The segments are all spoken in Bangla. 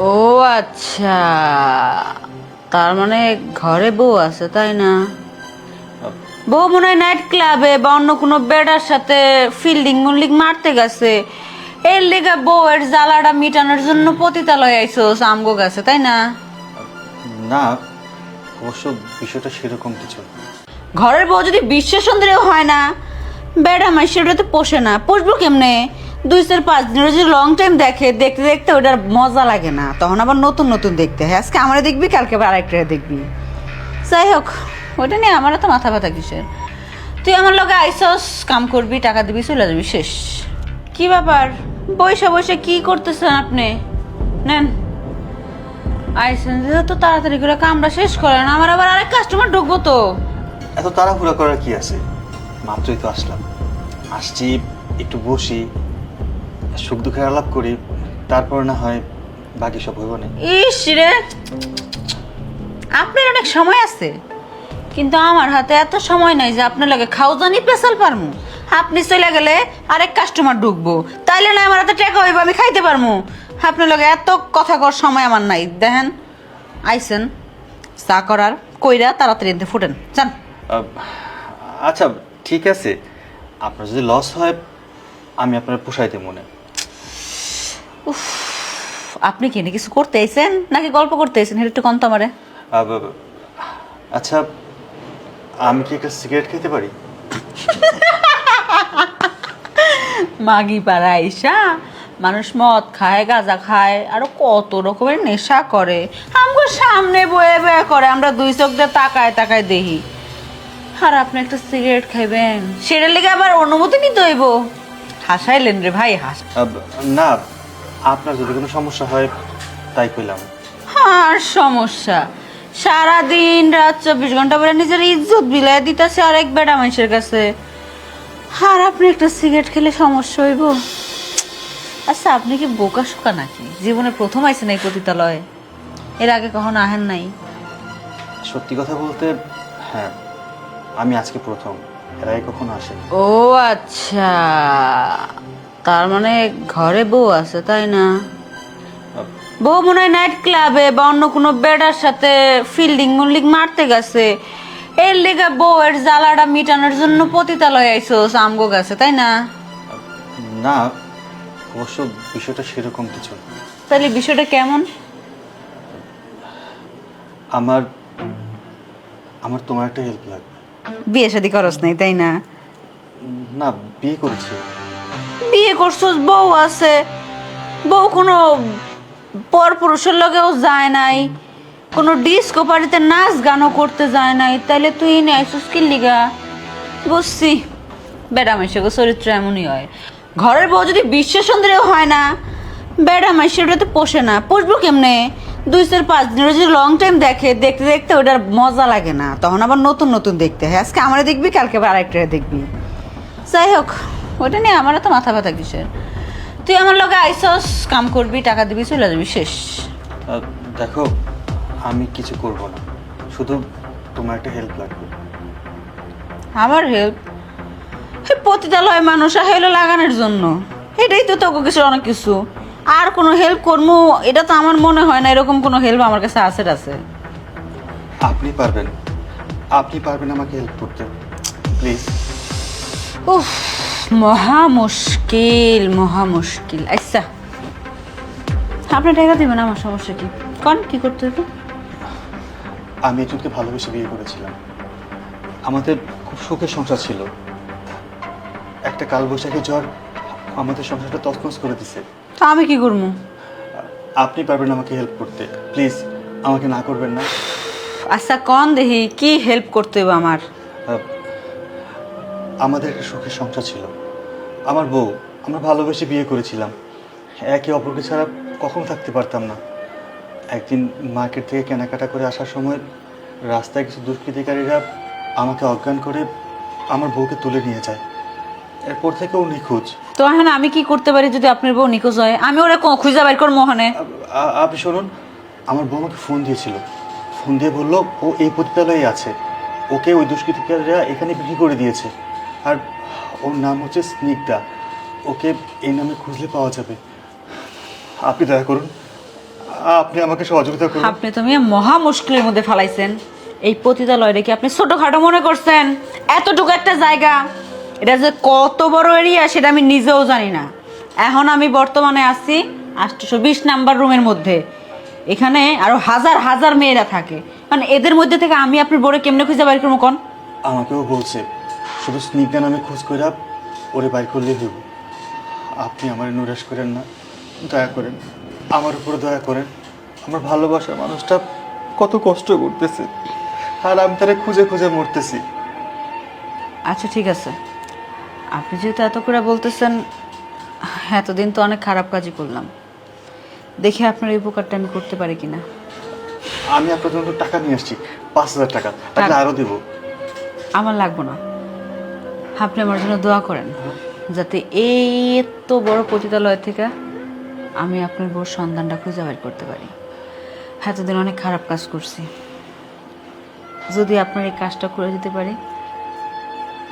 ও আচ্ছা, তার মানে ঘরে বউ আছে তাই না? বউ মনে হয় নাইট ক্লাবে বা অন্য কোনো বেডার সাথে ফিল্ডিং মুল্ডিং মারতে গেছে। এর লেগে বউয়ের জ্বালাটা মিটানোর জন্য পতিতালয়ে আইসো আমগো গেছে তাই না? না, অবশ্য বিষয়টা সেরকম কিছু না। ঘরের বউ যদি বিশ্ব সুন্দরীও হয় না, বেডা মাইসে ওটা তো পোষে না, পোষবো কেমনে? 2-5 দিন যদি লং টাইম দেখে, দেখতে দেখতে ওটার মজা লাগে না, তখন আবার নতুন নতুন দেখতে হয়। আজকে আমরা দেখবি, কালকে আবার আরেকটা দেখবি। যাই হোক, ওটা নিয়ে আমার তো মাথা ব্যথা কিসের? তুই আমার লগে আইসস, কাম করবি, টাকা দিবি, চলে যাবি, শেষ। কি ব্যাপার, বসে বসে কি করতেছেন আপনি? নেন, আইসেন যেহেতু তাড়াতাড়ি করে কামটা শেষ করেন, আমার আবার আরেক কাস্টমার ঢুকবো তো। এত তাড়াহুড়া করার কি আছে? মাত্রই তো আসলাম, আসছি একটু বসি, সুখ দুঃখের আলাপ করি, তারপর না হয় বাকি সব হইব না। ইস রে, আপনার অনেক সময় আছে, কিন্তু আমার হাতে এত সময় নাই যে আপনার লাগে খাওজানি পেশাল পারমু। আপনি চলে গেলে আরেক কাস্টমার ঢুকবো, তাইলে না আমার হাতে টাকা হইব, আমি খাইতে পারমু। আপনার লগে এত কথা কর সময় আমার নাই। দেখেন, আইসেন চা করার, কইরা তাড়াতাড়ি এনতে ফুটেন, চান। আচ্ছা ঠিক আছে, আপনার যদি লস হয় আমি আপনার পোষাইতে মনে। উফ, আপনি কি না কিছু করতে আইছেন নাকি গল্প করতে আইছেন, এটা একটু কন্ত আমারে। আচ্ছা, আমি কি একটা সিগারেট খেতে পারি? মাগি পাড়া আইসা মানুষ মদ খায়, গাঁজা খায়, আরো কত রকমের নেশা করে, আমগো সামনে বয়ে বয়ে করে, আমরা দুই চোখ দিয়ে তাকায় তাকায় দেখি। আর আপনি একটা সিগারেট খাইবেন, সেটার লেগে আবার অনুমতি নিতে হইব? হাসাইলেন রে ভাই, হাস। না, আপনার যদি কোনো সমস্যা হয় তাই কইলাম। আর সমস্যা, সারাদিন রাত 24 ঘন্টা পরে নিজের ইজ্জত বিলায় দিতেছে আরেক বেটা মানুষের কাছে, আর আপনি একটা সিগারেট খেলে সমস্যা হইব? আচ্ছা, আপনি কি বোকা শোকা নাকি? জীবনে প্রথম আইছেন এই পতিতালয়ে, এর আগে কখনো আহেন নাই? সত্যি কথা বলতে হ্যাঁ, আমি আজকে প্রথম, এর আগে কখনো আসেনি। ও আচ্ছা, তার মানে ঘরে বউ আছে তাই না? বউ মনে হয় নাইট ক্লাবে বা অন্য কোনো বেডার সাথে ফিল্ডিং মুল্ডিং মারতে গেছে। এর লেগে বউয়ের জ্বালাটা মিটানোর জন্য পতিতালয়ে আইসো আমগো গেছে তাই না? না, অবশ্য বিষয়টা সেরকম কিছু না। তাহলে বিষয়টা কেমন? আমার আমার তোমার একটা হেল্প লাগবে। বিয়ে শাদী করস নাই তাই না? না, বিয়ে করেছি। বিয়ে করছস, বউ আছে, বউ কোনো পর পুরুষের লগেও যায় নাই, কোনো ডিস্কো পার্টিতে নাচ গানও করতে যায় নাই, তাইলে তুই এনে আইসস কি লিগা? বুঝছি, বেড়া মাইশাগো চরিত্র এমনই হয়। ঘরের বউ যদি বিশ্ব সুন্দরীও হয় না, বেড়া মাইশে ওটা তো পোষে না, পোষবো কেমনে? 2-5 দিন যদি লং টাইম দেখে, দেখতে দেখতে ওটার মজা লাগে না, তখন আবার নতুন নতুন দেখতে হয়। আজকে আমরা দেখবি, কালকে আবার আরেকটা দেখবি। যাই হোক, ওটা নিয়ে আমার তো মাথা ব্যথা কিসের? তুই আমার লগে আইসস, কাম করবি, টাকা দিবি, চলে যাবি, শেষ। দেখো, আমি কিছু করব না, শুধু তোমার একটা হেল্প লাগবে। আমার হেল্প? পতিতালয় মানুষ হেলো লাগানোর জন্য, এটাই তো তোকে কিছু অনেক কিছু। আর কোনো হেল্প করবো এটা তো আমার মনে হয় না, এরকম কোনো হেল্প আমার কাছে আছে। আপনি পারবেন, আপনি পারবেন আমাকে হেল্প করতে, প্লিজ। উফ, মহা মুশকিল। আচ্ছা, আপনি টাকা দিবেন, আমার সমস্যা কি? কি করতে হবে? আমি একজনকে ভালোবেসে বিয়ে করেছিলাম, আমাদের খুব সুখের সংসার ছিল। একটা কালবৈশাখী ঝড় আমাদের সংসারটা তছনছ করে দিছে। তা আমি কি করবো? আপনি পারবেন আমাকে হেল্প করতে, প্লিজ, আমাকে না করবেন না। আচ্ছা, দেখি কি হেল্প করতে হবে আমার? আমাদের একটা সুখের সংসার ছিল, আমার বউ, আমরা ভালোবেসে বিয়ে করেছিলাম, একে অপরকে ছাড়া কখনো থাকতে পারতাম না। একদিন মার্কেট থেকে কেনাকাটা করে আসার সময় রাস্তায় কিছু দুষ্কৃতিকারীরা আমাকে অজ্ঞান করে আমার বউকে তুলে নিয়ে যায়। এরপর থেকে ও নিখোঁজ। তো এখন আমি কি করতে পারি যদি আপনার বউ নিখোঁজ হয়? আমি ওরা খুঁজে বের করবো মহনে। আপনি শুনুন, আমার বউ আমাকে ফোন দিয়েছিল, ফোন দিয়ে বললো ও এই পতিতালয়ে আছে, ওকে ওই দুষ্কৃতিকারীরা এখানে বিক্রি করে দিয়েছে, আর ওর নাম হচ্ছে স্নিগ্ধা, ওকে এই নামে খুঁজলে পাওয়া যাবে। আপনি দয়া করুন, আপনি আমাকে সহযোগিতা করুন। আপনি তো মিয়া মহা মুশকিলের মধ্যে ফেলাইছেন। এই পতিতালয় রেখে আপনি ছোটখাটো মনে করছেন? এতটুকু একটা জায়গা, এটা যে কত বড় এরিয়া সেটা আমি নিজেও জানি না। এখন আমি বর্তমানে আছি 820 নাম্বার রুমের মধ্যে। এখানে আরো হাজার হাজার মেয়েরা থাকে, মানে এদের মধ্যে থেকে আমি আপনার বড় কেমনে খুঁজে বাইর করবো কোন? আমাকেও বলছে শুধু স্নিগ্ধা নামে খোঁজ করে ওরে বাইর করলে হইব। আপনি আমার নিরাশ করেন না, দয়া করেন, আমার উপরে দয়া করেন। আমার ভালোবাসার মানুষটা কত কষ্ট করতেছে, আর আমি তারে খুঁজে খুঁজে মরতেছি। আচ্ছা ঠিক আছে, আপনি যেহেতু এত করে বলতেছেন, এতদিন তো অনেক খারাপ কাজই করলাম, দেখি আপনার এই উপকারটা আমি করতে পারি কিনা। আমি আপনার জন্য টাকা নিয়ে আসছি, 5,000 টাকা, টাকা আরও দেবো। আমার লাগবো না, আপনি আমার জন্য দোয়া করেন যাতে এই এত বড় পতিতালয় থেকে আমি আপনার বউর সন্ধানটা খুঁজে বের করতে পারি। এতদিন অনেক খারাপ কাজ করছি, যদি আপনার এই কাজটা করে দিতে পারি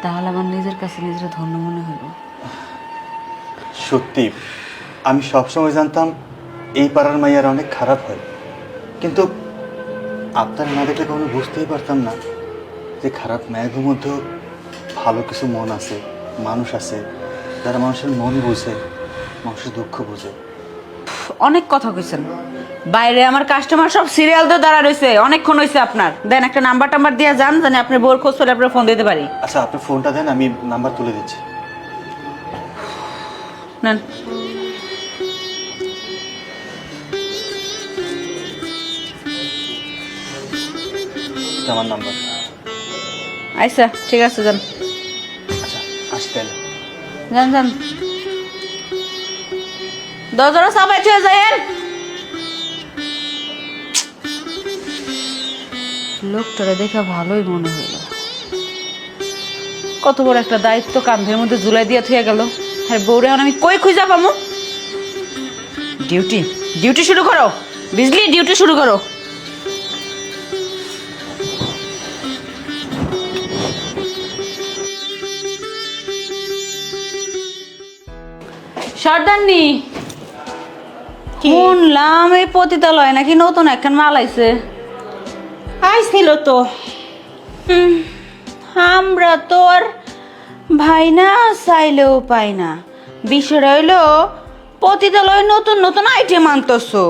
তাহলে আমার নিজের কাছে নিজের ধন্য মনে হইব। সত্যি আমি সবসময় জানতাম এই পাড়ার মাইয়ারা অনেক খারাপ হয়, কিন্তু আপনার না দেখলে কখনো বুঝতেই পারতাম না যে খারাপ মায়ের মধ্যেও ভালো কিছু মন আছে, মানুষ আছে যারা মানুষের মন বোঝে, মানুষের দুঃখ বোঝে। অনেক কথা কইছেন, বাইরে আমার কাস্টমার সব সিরিয়াল দিয়ে দাঁড়া রয়েছে, অনেকক্ষণ হয়েছে। আপনার দেন একটা নাম্বার টাম্বার দিয়ে যান, জানি আপনার বউর খোঁজ পেলে আপনার ফোন দিতে পারি। আচ্ছা আপনি ফোনটা দেন, আমি নাম্বার তুলে দিচ্ছি। নেন। এটা আমার নাম্বার। আচ্ছা ঠিক আছে, যান আচ্ছা আসি তাহলে। যান যান, দরজাটা চাপাই চলে যায়েন। লোকটারে দেখে ভালোই মনে হইল, কত বড় একটা দায়িত্ব কাঁধের মধ্যে ঝুলাই দিয়ে থুয়ে গেল। আর বউরে এখন আমি কই খুঁজা পামু? ডিউটি ডিউটি শুরু করো, বিজলি ডিউটি শুরু করো। সর্দারনি, শুনলাম এই পতিতালয় নাকি নতুন একখান মাল আইছে। আইছিল তো। আমরা তো আর ভাই না চাইলেও পাই না। বিষয়টা হইলো পতিতালয় নতুন নতুন আইটেম আনতেছো,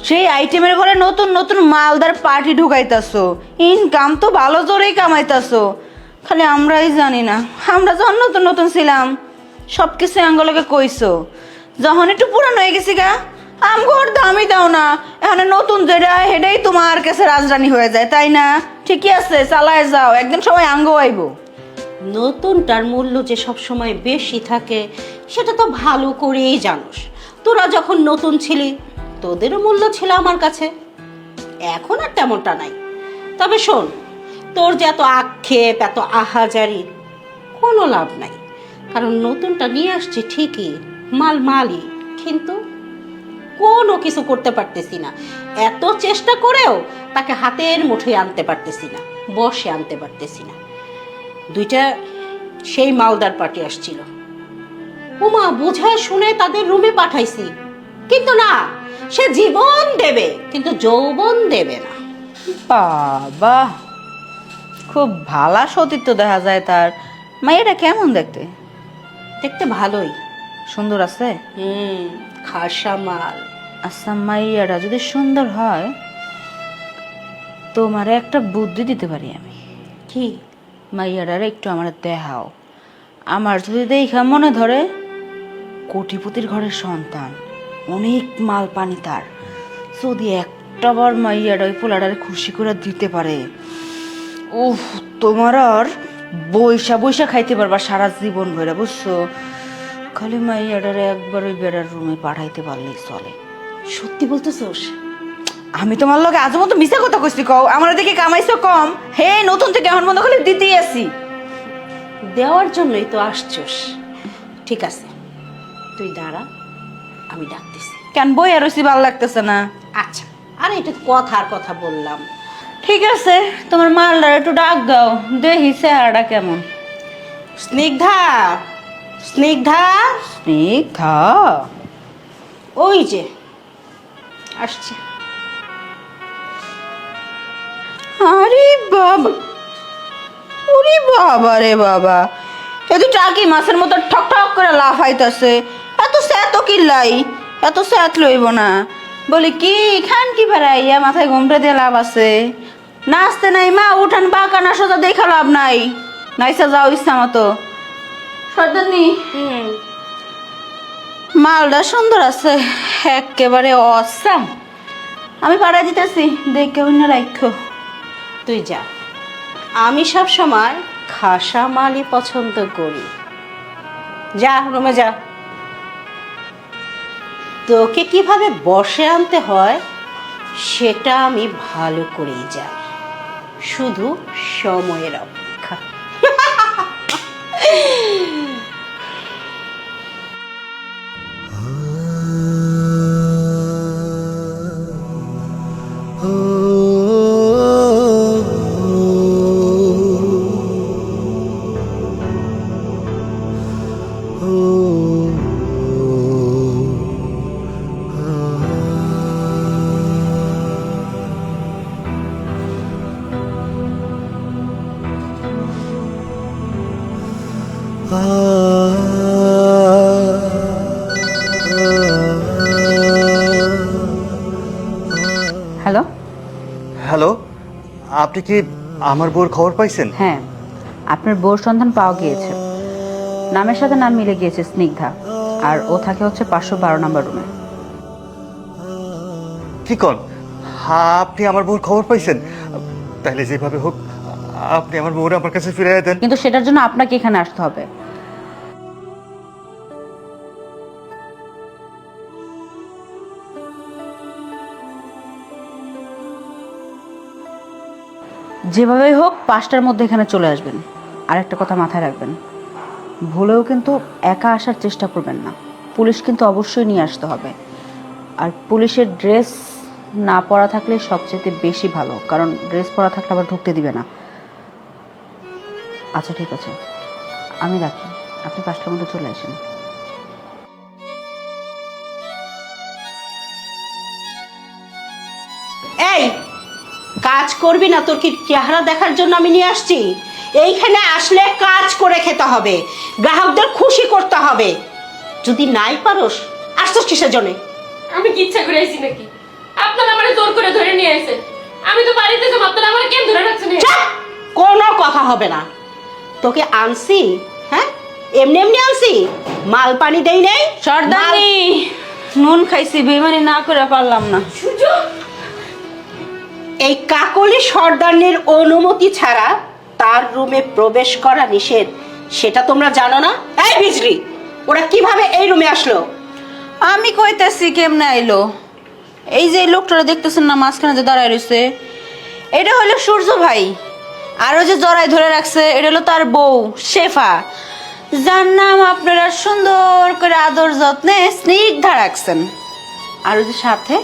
সেই আইটেমের ঘরে নতুন নতুন মালদার পার্টি ঢুকাইতেছো, ইনকাম তো ভালো জোরেই কামাইতেছো। খালি আমরাই জানি না, আমরা যখন নতুন নতুন ছিলাম সব কিছু আঙ্গলকে কইছো, যখন একটু পুরানো হয়ে গেছি গা আমগর দামই দাও না, এখানে নতুন যেটা হেডেই তোমার কাছে রাজরানী হয়ে যায়, তাই না? ঠিকই আছে, চালায় যাও, একদিন সবাই আঙ্গ আইব। নতুনটার মূল্য যে সব সময় বেশি থাকে সেটা তো ভালো করেই জানোস। তোরা যখন নতুন ছিলি তোদেরও মূল্য ছিল আমার কাছে, এখন আর তেমনটা নাই। তবে শোন, তোর যে এত আক্ষেপ, এত আহাজারি, কোনো লাভ নাই। কারণ নতুনটা নিয়ে আসছি ঠিকই, মালই, কিন্তু কোনো কিছু করতে পারতেছি না। এত চেষ্টা করেও তাকে হাতের মুঠোয় আনতে পারতেছি না, বসে আনতে পারতেছি না। দুইটা সেই মালদার পার্টি আসছিল, ওমা বুঝায় শুনে তাদের রুমে পাঠাইছি, কিন্তু না, সে জীবন দেবে কিন্তু যৌবন দেবে না। বাবা, খুব ভালা সতীত্ব দেখা যায় তার। মাইয়াটা কেমন দেখতে? দেখতে ভালোই, সুন্দর আছে? খাসা মাল। আচ্ছা, মাইয়াটা যদি সুন্দর হয় তোমারে একটা বুদ্ধি দিতে পারি আমি। কি? মাইয়াটার একটু আমার দেখাও, আমার যদি দেখা মনে ধরে কোটিপতির ঘরের সন্তান, অনেক মাল পানি তার, যদি একটা বার মাইয়াটা ওই পোলাটারে খুশি করে দিতে পারে, উফ, তোমার আর বৈশা বৈশা খাইতে পারবা সারা জীবন ভরে, বুঝছো? খালি মাইয়াটারে একবার ওই বেড়ার রুমে পাঠাইতে পারলেই চলে। সত্যি বলতেছোস? আমি তোমার লগে আজ মতো মিশা কথা কইছি, কও আমার দেখে কামাইছো কম? হে, নতুন থেকে এখন মতো খালি দিতেই আসি। দেওয়ার জন্যই তো আসছোস। ঠিক আছে, তুই দাঁড়া, আমি ডাকতেছি। কেন বই আর রইছি, ভালো লাগতেছে না? আচ্ছা, আরে এটা কথার কথা বললাম। ঠিক আছে, তোমার মালদার একটু ডাক দাও, দেখি চেহারাটা কেমন। স্নিগ্ধা, স্নিগ্ধা, স্নিগ্ধা, ওই যে আসছে। বাবা, ওরে বাবা রে বাবা, এ তো টাকি মাছের মতো ঠক ঠক করে লাফাইতেছে। এত স্যাত কিল্লাই, এত স্যাত লইব না। বলি কি খান কি বেড়াইয়া মাথায় ঘুমটা দিয়ে লাভ আছে? নাচতে নাই মা, উঠান বাঁকা না সোজা দেখা লাভ নাই। নাইসা যাও ইচ্ছা মতো। সর্দারনি, মালটা সুন্দর আছে, একেবারে অসাম। আমি পাড়া দিতেছি, দেখে অন্য রাখো। তুই যা, আমি সব সময় খাসা মালই পছন্দ করি। যা রুমে যা। তোকে কিভাবে বসে আনতে হয় সেটা আমি ভালো করেই জানি, শুধু সময়ের অপেক্ষা। হ্যালো। হ্যালো, আপনি কি আমার বউর খবর পাইছেন? হ্যাঁ, আপনার বউর সন্ধান পাওয়া গিয়েছে। নামের সাথে নাম মিলে গিয়েছে, স্নিগ্ধা। আর ও থাকে হচ্ছে 512 নম্বর রুমে। কি কন? আপনি আমার বউর খবর পাইছেন? তাহলে যেভাবে হোক আপনি আমার বউরে আমার কাছে ফিরিয়ে দেন। কিন্তু সেটার জন্য আপনাকে এখানে আসতে হবে। যেভাবেই হোক 5টার মধ্যে এখানে চলে আসবেন। আর একটা কথা মাথায় রাখবেন, ভুলেও কিন্তু একা আসার চেষ্টা করবেন না। পুলিশ কিন্তু অবশ্যই নিয়ে আসতে হবে। আর পুলিশের ড্রেস না পরা থাকলে সবচেয়ে বেশি ভালো, কারণ ড্রেস পরা থাকলে আবার ঢুকতে দিবে না। আচ্ছা ঠিক আছে, আমি রাখি, আপনি 5টার মধ্যে চলে আসেন। এই কাজ করবি না? তোর কি চেহারা দেখার জন্য আমি নিয়ে আসছি? এইখানে আসলে কাজ করে খেতে হবে, গ্রাহকদের খুশি করতে হবে। যদি নাই পারোস, আসছিস কিসের জন্য? আমি কি ইচ্ছা করে আইছি নাকি? আপনারা আমারে জোর করে ধরে নিয়ে আইছেন। আমি তো বাড়িতে যাব, আপনারা আমারে কেন ধরে রাখছেন? চুপ! কোনো কথা হবে না। তোকে আনছি, হ্যাঁ এমনি এমনি আনছি, মাল পানি দেই নাই। সর্দারনি, নুন খাইছি, বেমানি না করে পারলাম না। সুযোগ এই কাকলি সর্দারনির অনুমতি ছাড়া তার রুমে প্রবেশ করা নিষেধ, সেটা তোমরা জানো না? এই বিজলি, ওরা কিভাবে এই রুমে আসলো? আমি কইতেছি কেমনে আইলো। এই যে লোকটা দেখতেছেন না মাঝখানে যে দাঁড়ায় রয়েছে, এটা হলো সূর্য ভাই। আর ওই যে জড়াই ধরে রাখছে, এটা হলো তার বউ শেফা, যার নাম আপনারা সুন্দর করে আদর যত্নে স্নিগ্ধা রাখছেন। আর ওই যে সাথে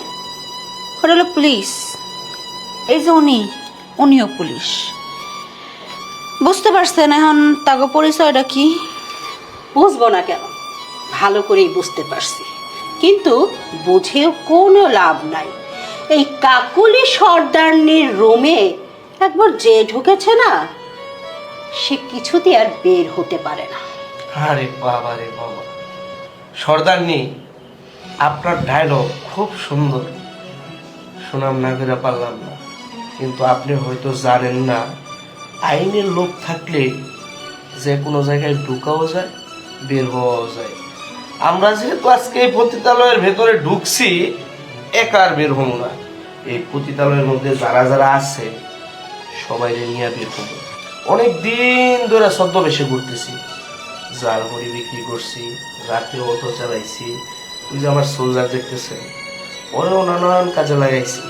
ওটা হলো পুলিশ। এই যে উনিও পুলিশ। বুঝতে পারছেন এখন তাকে পরিচয়টা কি? বুঝবো না কেন, ভালো করেই বুঝতে পারছি। কিন্তু বুঝেও কোনো লাভ নাই। এই কাকুলি সর্দারনির রুমে একবার যে ঢুকেছে না, সে কিছুতে আর বের হতে পারে না। আরে বাবা রে বাবা, সর্দারনি আপনার ডায়লগ খুব সুন্দর, শোনাম না করে পারলাম না। কিন্তু আপনি হয়তো জানেন না, আইনের লোক থাকলে যে কোনো জায়গায় ঢুকাও যায়, বের হওয়াও যায়। আমরা যেহেতু আজকে এই পতিতালয়ের ভেতরে ঢুকছি, একা আর বের হবো না। এই পতিতালয়ের মধ্যে যারা যারা আছে সবাই নিয়ে বের হবো। অনেক দিন ধরে ছদ্মবেশে ঘুরতেছি, জাল মুড়ি বিক্রি করছি, রাতে অটো চালাইছি, ওই যে আমার সোলজার দেখতেছেন, ওরেও নানান কাজে লাগাইছি,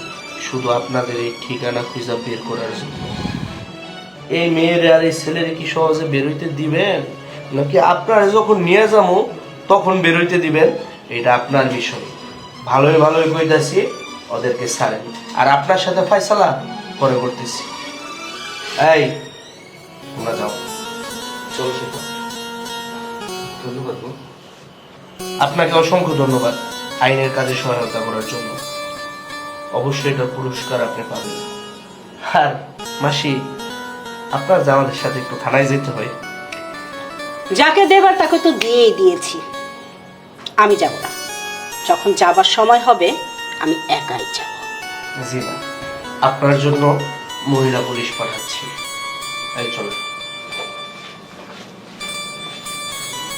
শুধু আপনাদের এই ঠিকানা খুঁজে বের করার জন্য। এই মেয়ের আর এই ছেলের কি সহজে বেরোইতে দিবেন, নাকি আপনারা যখন নিয়ে যাবো তখন বেরোইতে দিবেন, এটা আপনার বিষয়। ভালোই ভালোই কইতাছি, ওদেরকে ছাড়েন, আর আপনার সাথে ফয়সালা পরে করতেছি। এই তোমরা যাও, চলো। ধন্যবাদ। আপনাকে অসংখ্য ধন্যবাদ আইনের কাজে সহায়তা করার জন্য। অবশ্যই এটার পুরস্কার আপনি পাবেন। আর মাসি, আপনার জামাদের সাথে একটু থানায় যেতে হয়। যাকে দেবার তাকে তো দিয়েই দিয়েছি, আমি যাব না। যখন যাবার সময় হবে আমি একাই যাব। জি না, আপনার জন্য মহিলা পুলিশ পাঠাচ্ছি। এই চলো।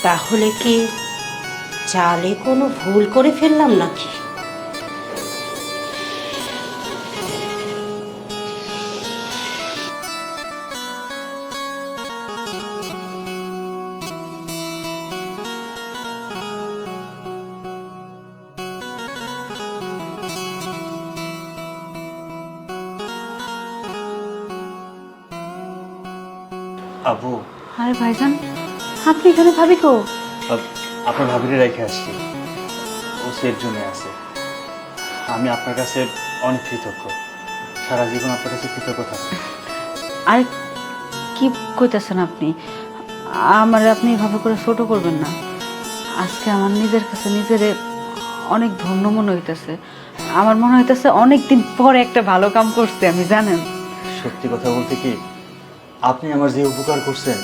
তাহলে কি চালে কোনো ভুল করে ফেললাম নাকি? আবু, আরে ভাইজান, আপনি এখানে ভাবি কো? আপনার ভাবিরে রেখে আসছি, ও সের জন্য আছে। আমি আপনার কাছে অনেক কৃতজ্ঞ, সারা জীবন আপনার কাছে কৃতজ্ঞ থাকবো। আরে কি কইতেছেন আপনি? আমার আপনি এভাবে করে ছোট করবেন না। আজকে আমার নিজের কাছে নিজেরে অনেক ধন্য মনে হইতেছে। আমার মনে হইতেছে অনেকদিন পরে একটা ভালো কাম করছি আমি, জানেন? সত্যি কথা বলতে কি, আপনি আমার যে উপকার করছেন,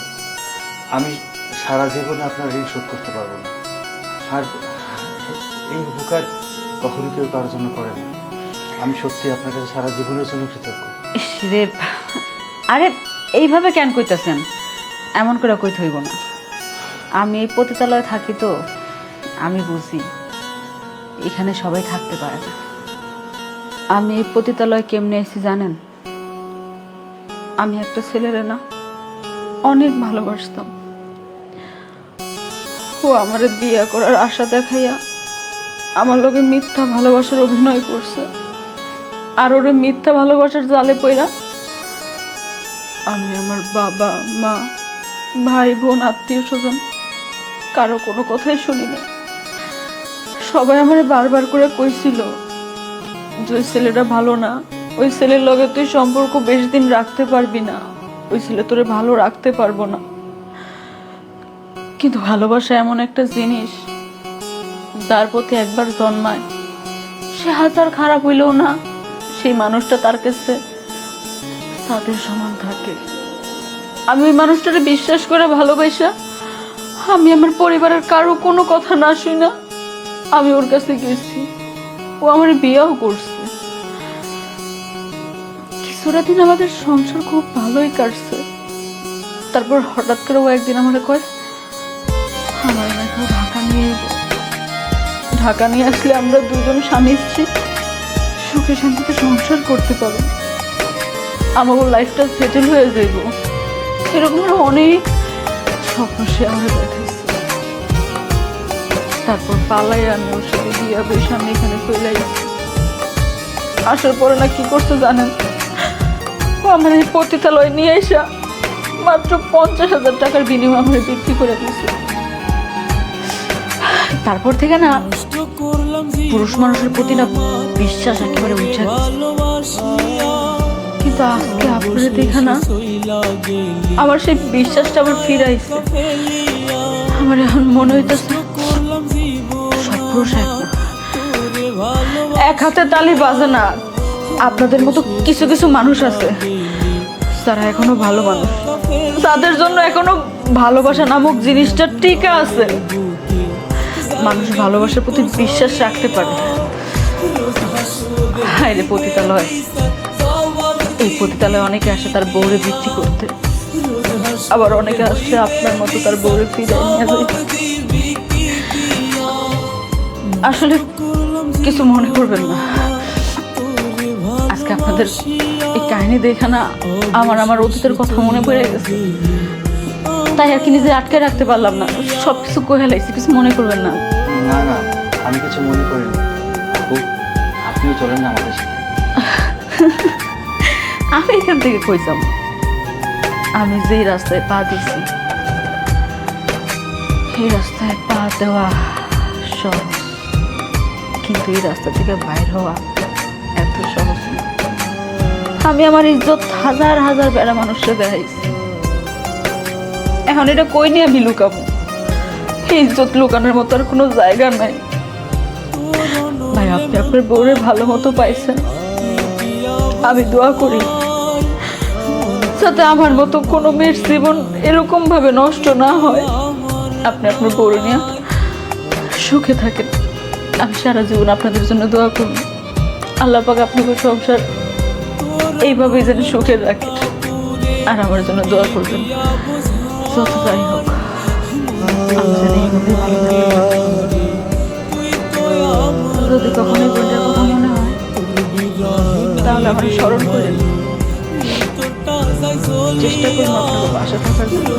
আমি সারা জীবনে আপনার ঋণ শোধ করতে পারবো না। আর এই উপকার কখনো কেউ কারোর জন্য করে না। আমি সত্যি আপনার কাছে সারা জীবনের জন্য কৃতজ্ঞ। ইস রে, আরে এইভাবে কেন কইতেছেন? এমন করে কইতে হইব না। আমি এই পতিতালয়ে থাকি তো, আমি বুঝি এখানে সবাই থাকতে পারে না। আমি এই পতিতালয়ে কেমনে এসেছি জানেন? আমি একটা ছেলেরে না অনেক ভালোবাসতাম। ও আমারে বিয়ে করার আশা দেখাইয়া আমার লগে মিথ্যা ভালোবাসার অভিনয় করছে, আর ওরে মিথ্যা ভালোবাসার জালে পইরা আমি আমার বাবা মা ভাই বোন আত্মীয় স্বজন কারো কোনো কথাই শুনি না। সবাই আমারে বারবার করে কইছিল যে ওই ছেলেটা ভালো না, ওই ছেলের লগে তুই সম্পর্ক বেশি দিন রাখতে পারবি না, ওই ছেলে তোরে ভালো রাখতে পারবো না। কিন্তু ভালোবাসা এমন একটা জিনিস, যার প্রতি একবার জন্মায় সে হাজার খারাপ হইলেও না, সেই মানুষটা তার কাছে তাদের সমান থাকে। আমি ওই মানুষটাকে বিশ্বাস করে ভালোবাসা আমি আমার পরিবারের কারো কোনো কথা না শুই না আমি ওর কাছে গেছি। ও আমার বিয়েও করছে। কিছুটা দিন আমাদের সংসার খুব ভালোই কাটছে। তারপর হঠাৎ করে ও একদিন আমাকে কয় আমার নাকি ঢাকা নিয়ে যাবো। ঢাকা নিয়ে আসলে আমরা দুজন স্বামী স্ত্রী সুখে শান্তিতে সংসার করতে পারবো, আমার লাইফটা সেটেল হয়ে যাইব, এরকম আরো অনেক স্বপ্ন সে আমার দেখাইছে। তারপর পালাই আমি ওর সাথে বিয়া বসে আমি এখানে চলে আসছি। আসার পরে না কি করতে জানেন? ও আমার এই পতিতালয় নিয়ে এসা মাত্র 50,000 টাকার বিনিময়ে আমার বিক্রি করে দিয়েছে। তারপর থেকে না পুরুষ মানুষের প্রতি না বিশ্বাস একেবারে উঠে গেছে। কিন্তু আজকে আপনাদের দেখা না আমার সেই বিশ্বাসটা আবার ফিরাইছে। আমার এখন মনে হইতেছে সব পুরুষ এক না, এক হাতে তালি বাজে না। আপনাদের মতো কিছু কিছু মানুষ আছে যারা এখনো ভালো মানুষ, তাদের জন্য এখনো ভালোবাসা নামক জিনিসটা টিকে আছে। মানুষ ভালোবাসার প্রতি বিশ্বাস রাখতে পারে। হায় রে পতিতালয়, এই পতিতালয়ে অনেকে আসে তার বউরে বিক্রি করতে, আবার অনেকে আসে আপনার মতো তার বউরে ফিরিয়ে নিয়ে যায়। আসলে কিছু মনে করবেন না, আজকে আপনাদের এই কাহিনী দেখে না আমার অতীতের কথা মনে পড়ে গেছে, তাই আর কি নিজে আটকে রাখতে পারলাম না, সবকিছু কয়ে লাইছি। কিছু মনে করবেন না। না না, আমি কিছু মনে করিনি। আপু, আপনিও চলেন না আমাদের সাথে। আমি এখান থেকে কই যাব? আমি যেই রাস্তায় পা দিছি এই রাস্তায় পা দেওয়া সহজ, কিন্তু এই রাস্তা থেকে বাইর হওয়া এত সহজ না। আমি আমার ইজ্জত হাজার হাজার বেড়া মানুষকে দেখাইছি, এখন এটা কই নিয়ে আমি লুকাবো? এই ইজ্জত লুকানোর মতো আর কোনো জায়গা নাই। ভাই, আপনি আপনার বউরে ভালো মতো পাইছেন, আমি দোয়া করি যাতে আমার মতো কোনো মেয়ের জীবন এরকম ভাবে নষ্ট না হয়। আপনি আপনার বউ নিয়ে সুখে থাকেন। আমি সারা জীবন আপনাদের জন্য দোয়া করব। আল্লাহ পাক আপনাকে সংসার এইভাবেই যেন সুখে রাখে, আর আমার জন্য দোয়া করবেন। যত যাই হোক, আমি যেন এইভাবে ভালো থাকি। যদি কখনো এই বোনটার কথা মনে হয় তাহলে আমার স্মরণ করেন। চেষ্টা করুন আপনাদের পাশে থাকার জন্য।